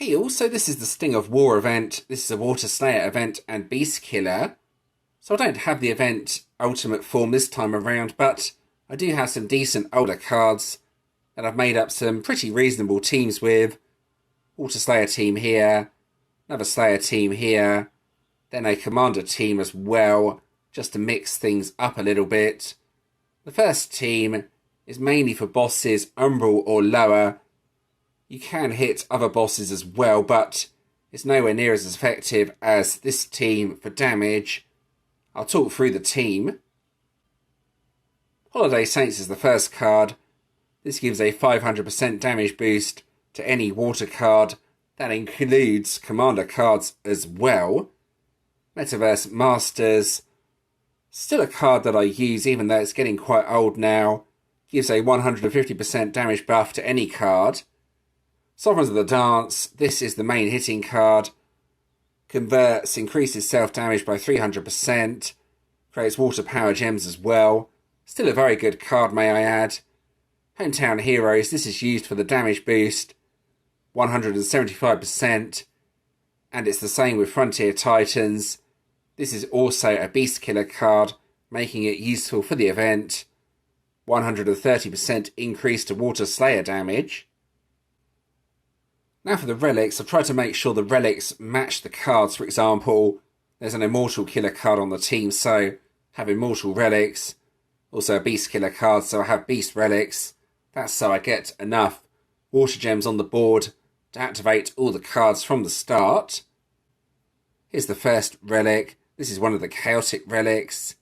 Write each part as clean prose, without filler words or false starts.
Hey, also, this is the Sting of War event. This is a Water Slayer event and Beast Killer. So I don't have the event Ultimate form this time around, but I do have some decent older cards that I've made up some pretty reasonable teams with. Water Slayer team here, another Slayer team here, then a Commander team as well, just to mix things up a little bit. The first team is mainly for bosses Umbral or lower. You can hit other bosses as well, but it's nowhere near as effective as this team for damage. I'll talk through the team. Holiday Saints is the first card. This gives a 500% damage boost to any water card. That includes commander cards as well. Metaverse Masters, still a card that I use even though it's getting quite old now. Gives a 150% damage buff to any card. Sovereigns of the Dance, this is the main hitting card. Converts, increases self-damage by 300%. Creates water power gems as well. Still a very good card, may I add. Hometown Heroes, this is used for the damage boost. 175%. And it's the same with Frontier Titans. This is also a Beast Killer card, making it useful for the event. 130% increase to Water Slayer damage. Now for the relics, I've tried to make sure the relics match the cards. For example, there's an Immortal Killer card on the team, so I have Immortal Relics. Also a Beast Killer card, so I have Beast Relics. That's so I get enough Water Gems on the board to activate all the cards from the start. Here's the first relic. This is one of the Chaotic Relics.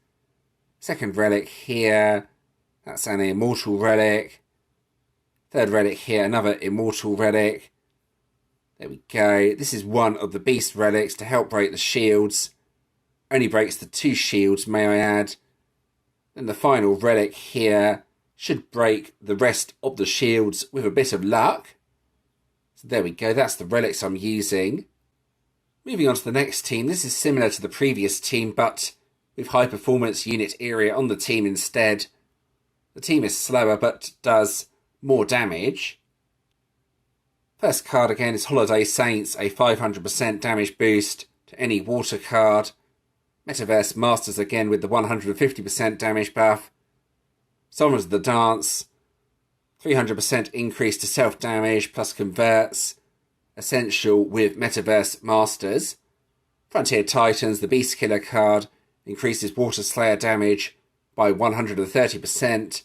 Second relic here. That's an Immortal Relic. Third relic here, another Immortal Relic. There we go. This is one of the Beast Relics to help break the shields. Only breaks the 2 shields, may I add. And the final relic here should break the rest of the shields with a bit of luck. So there we go. That's the relics I'm using. Moving on to the next team. This is similar to the previous team, but with high performance unit area on the team instead. The team is slower, but does more damage. First card again is Holiday Saints, a 500% damage boost to any water card. Metaverse Masters again with the 150% damage buff. Sovereigns of the Dance, 300% increase to self-damage plus converts. Essential with Metaverse Masters. Frontier Titans, the Beast Killer card, increases Water Slayer damage by 130%.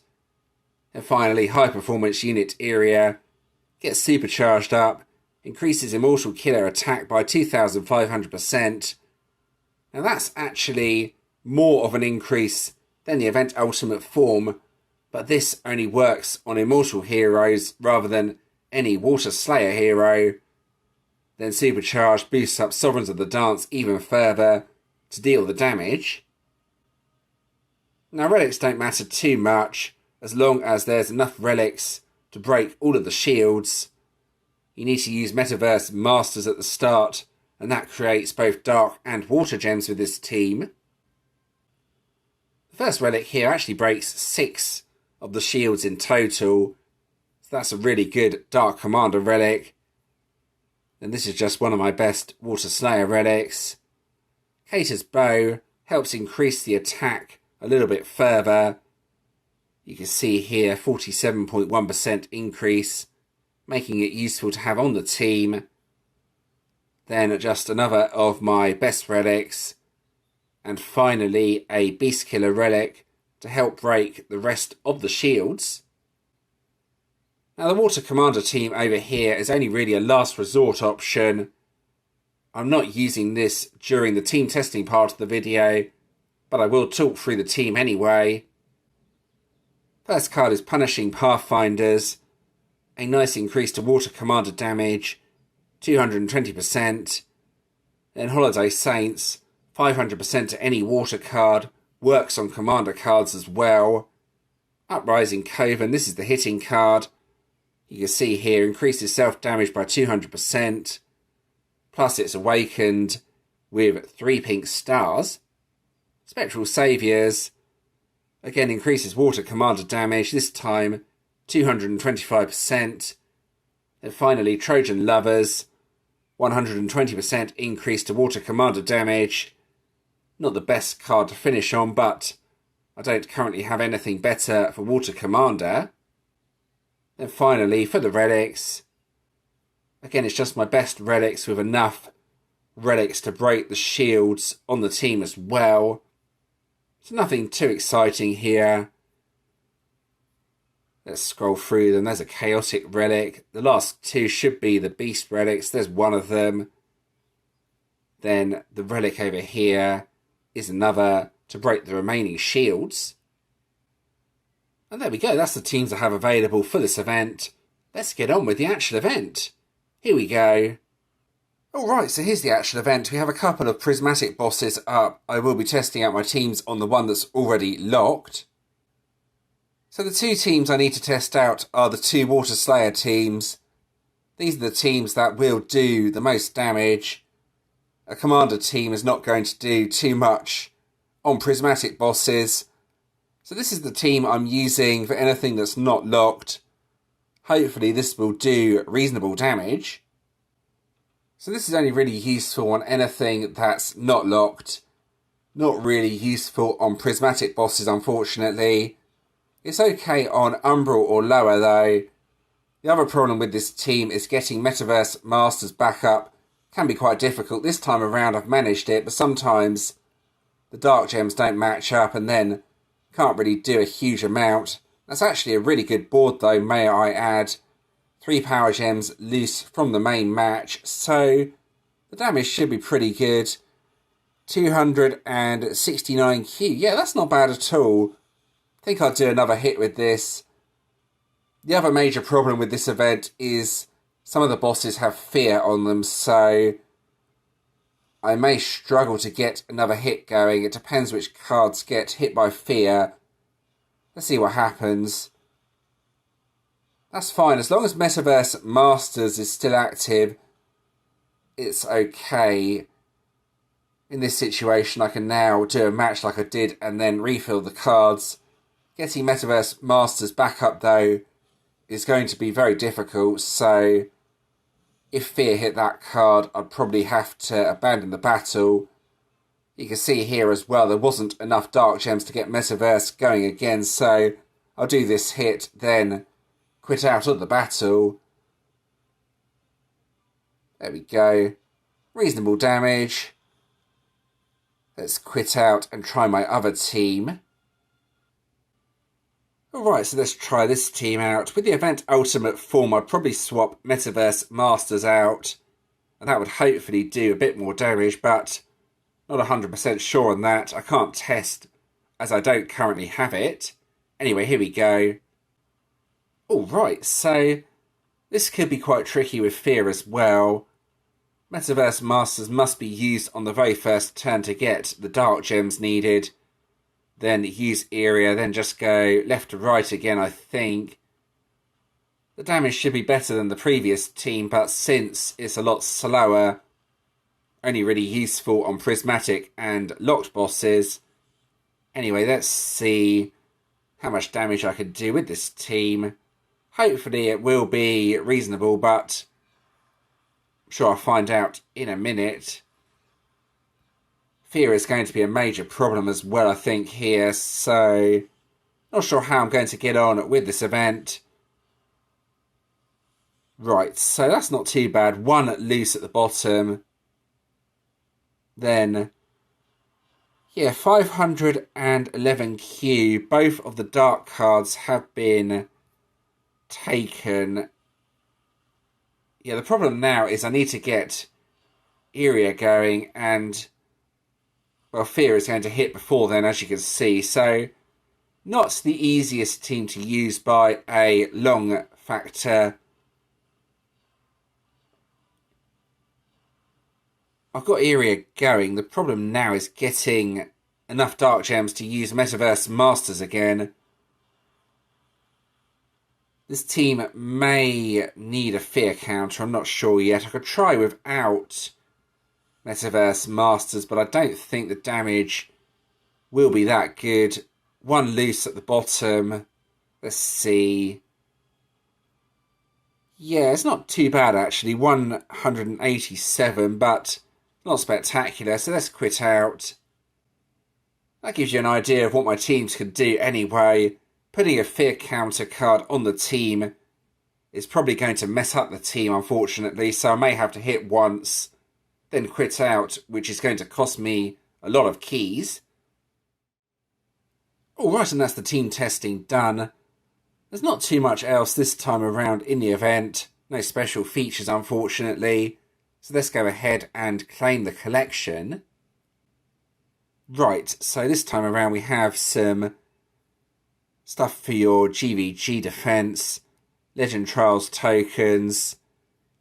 And finally, High Performance Unit Area gets supercharged up, increases Immortal Killer attack by 2,500%. Now that's actually more of an increase than the event Ultimate form, but this only works on Immortal heroes rather than any Water Slayer hero. Then supercharged boosts up Sovereigns of the Dance even further to deal the damage. Now relics don't matter too much as long as there's enough relics to break all of the shields. You need to use Metaverse Masters at the start, and that creates both Dark and Water Gems with this team. The first relic here actually breaks 6 of the shields in total, so that's a really good Dark Commander relic. And this is just one of my best Water Slayer relics. Cater's Bow helps increase the attack a little bit further. You can see here 47.1% increase, making it useful to have on the team. Then just another of my best relics. And finally a Beast Killer relic to help break the rest of the shields. Now the Water Commander team over here is only really a last resort option. I'm not using this during the team testing part of the video, but I will talk through the team anyway. First card is Punishing Pathfinders, a nice increase to Water Commander damage, 220%. Then Holiday Saints, 500% to any water card, works on Commander cards as well. Uprising Coven, this is the hitting card. You can see here, increases self-damage by 200%. Plus it's awakened with 3 pink stars. Spectral Saviours, again increases Water Commander damage, this time 225%. And finally Trojan Lovers, 120% increase to Water Commander damage. Not the best card to finish on, but I don't currently have anything better for Water Commander. Then finally, for the relics. Again, it's just my best relics with enough relics to break the shields on the team as well. So nothing too exciting here. Let's scroll through them. There's a chaotic relic. The last two should be the beast relics. There's one of them. Then the relic over here is another to break the remaining shields. And there we go. That's the teams I have available for this event. Let's get on with the actual event. Here we go. Alright, so here's the actual event. We have a couple of prismatic bosses up. I will be testing out my teams on the one that's already locked. So the two teams I need to test out are the two Water Slayer teams. These are the teams that will do the most damage. A Commander team is not going to do too much on prismatic bosses. So this is the team I'm using for anything that's not locked. Hopefully this will do reasonable damage. So this is only really useful on anything that's not locked. Not really useful on prismatic bosses, unfortunately. It's okay on Umbral or lower though. The other problem with this team is getting Metaverse Masters back up can be quite difficult. This time around I've managed it, but sometimes the Dark Gems don't match up and then can't really do a huge amount. That's actually a really good board though, may I add. 3 Power Gems loose from the main match, so the damage should be pretty good. 269 Q, yeah, that's not bad at all. I think I'll do another hit with this. The other major problem with this event is some of the bosses have fear on them, so I may struggle to get another hit going. It depends which cards get hit by fear. Let's see what happens. That's fine. As long as Metaverse Masters is still active, it's okay. In this situation, I can now do a match like I did and then refill the cards. Getting Metaverse Masters back up, though, is going to be very difficult, so if fear hit that card, I'd probably have to abandon the battle. You can see here as well, there wasn't enough Dark Gems to get Metaverse going again, so I'll do this hit, then quit out of the battle. There we go. Reasonable damage. Let's quit out and try my other team. Alright, so let's try this team out. With the event Ultimate form, I'd probably swap Metaverse Masters out, and that would hopefully do a bit more damage, but not 100% sure on that. I can't test, as I don't currently have it. Anyway, here we go. Alright, so this could be quite tricky with fear as well. Metaverse Masters must be used on the very first turn to get the Dark Gems needed. Then use area, then just go left to right again, I think. The damage should be better than the previous team, but since it's a lot slower, only really useful on prismatic and locked bosses. Anyway, let's see how much damage I can do with this team. Hopefully it will be reasonable, but I'm sure I'll find out in a minute. Fear is going to be a major problem as well, I think, here, so not sure how I'm going to get on with this event. Right, so that's not too bad. One loose at the bottom. Then, yeah, 511 Q. Both of the dark cards have been taken. Yeah, the problem now is I need to get area going, and well, fear is going to hit before then, as you can see. So, not the easiest team to use by a long factor. I've got area going. The problem now is getting enough Dark Gems to use Metaverse Masters again. This team may need a fear counter. I'm not sure yet. I could try without Metaverse Masters, but I don't think the damage will be that good. One loose at the bottom. Let's see. Yeah, it's not too bad actually, 187, but not spectacular, so let's quit out. That gives you an idea of what my teams can do anyway. Putting a fear counter card on the team is probably going to mess up the team, unfortunately, so I may have to hit once, then quit out, which is going to cost me a lot of keys. Alright, and that's the team testing done. There's not too much else this time around in the event. No special features, unfortunately. So let's go ahead and claim the collection. Right, so this time around we have some stuff for your GVG defense, Legend Trials tokens,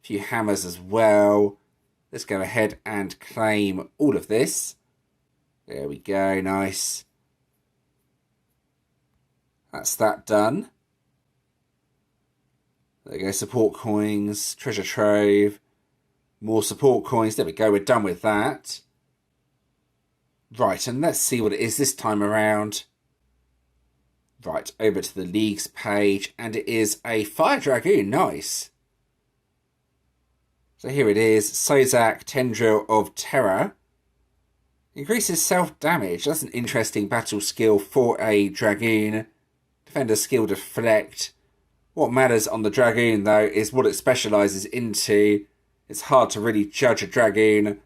a few hammers as well. Let's go ahead and claim all of this. There we go, nice. That's that done. There we go, support coins, treasure trove, more support coins. There we go, we're done with that. Right, and let's see what it is this time around. Right, over to the leagues page, and it is a Fire Dragoon, nice. So here it is, Sozak, Tendril of Terror. Increases self-damage, that's an interesting battle skill for a Dragoon. Defender skill Deflect. What matters on the Dragoon, though, is what it specialises into. It's hard to really judge a Dragoon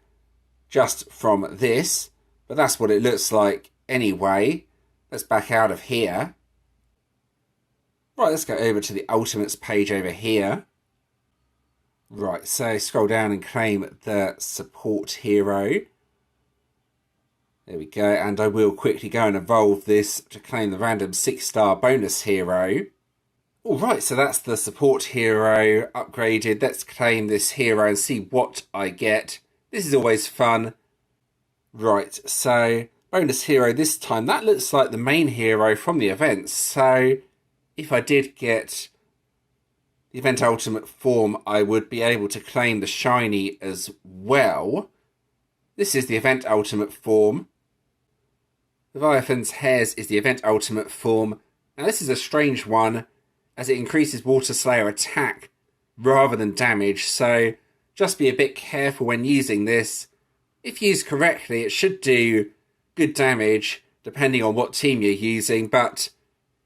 just from this, but that's what it looks like anyway. Let's back out of here. Right, let's go over to the Ultimates page over here. Right, so scroll down and claim the support hero. There we go, and I will quickly go and evolve this to claim the random 6-star bonus hero. Alright, so that's the support hero upgraded. Let's claim this hero and see what I get. This is always fun. Right, so bonus hero this time. That looks like the main hero from the event. So if I did get the event ultimate form, I would be able to claim the shiny as well. This is the event ultimate form. Leviathan's Hairs is the event ultimate form. Now this is a strange one, as it increases Water Slayer attack rather than damage, so just be a bit careful when using this. If used correctly, it should do good damage, depending on what team you're using, but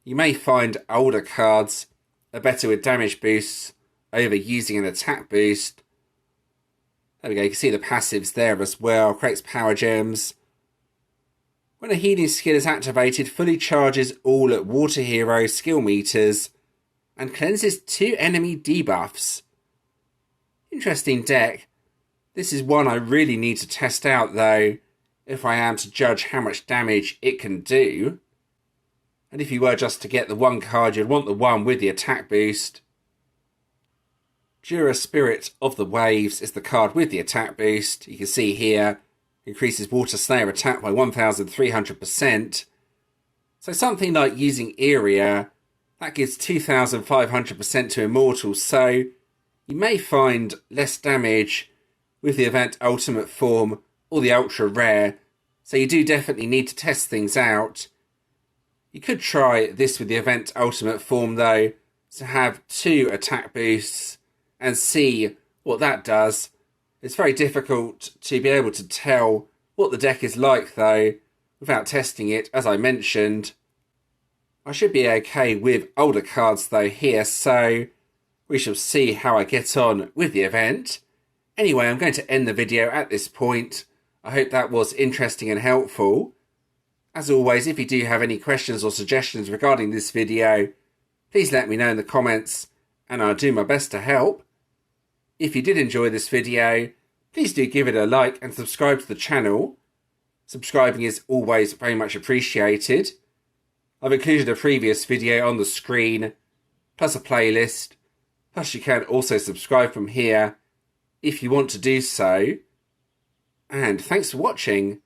you may find older cards are better with damage boosts over using an attack boost. There we go, you can see the passives there as well. Creates power gems. When a healing skill is activated, fully charges all water hero skill meters and cleanses 2 enemy debuffs. Interesting deck. This is one I really need to test out though, if I am to judge how much damage it can do. And if you were just to get the one card, you'd want the one with the attack boost. Jura Spirit of the Waves is the card with the attack boost. You can see here, increases Water Slayer attack by 1,300%. So something like using Area, that gives 2,500% to Immortal. So you may find less damage with the event ultimate form or the ultra rare. So you do definitely need to test things out. You could try this with the event ultimate form though, to have 2 attack boosts and see what that does. It's very difficult to be able to tell what the deck is like though, without testing it, as I mentioned. I should be okay with older cards though here, so we shall see how I get on with the event. Anyway, I'm going to end the video at this point. I hope that was interesting and helpful. As always, if you do have any questions or suggestions regarding this video, please let me know in the comments and I'll do my best to help. If you did enjoy this video, please do give it a like and subscribe to the channel. Subscribing is always very much appreciated. I've included a previous video on the screen, plus a playlist, plus you can also subscribe from here if you want to do so. And thanks for watching.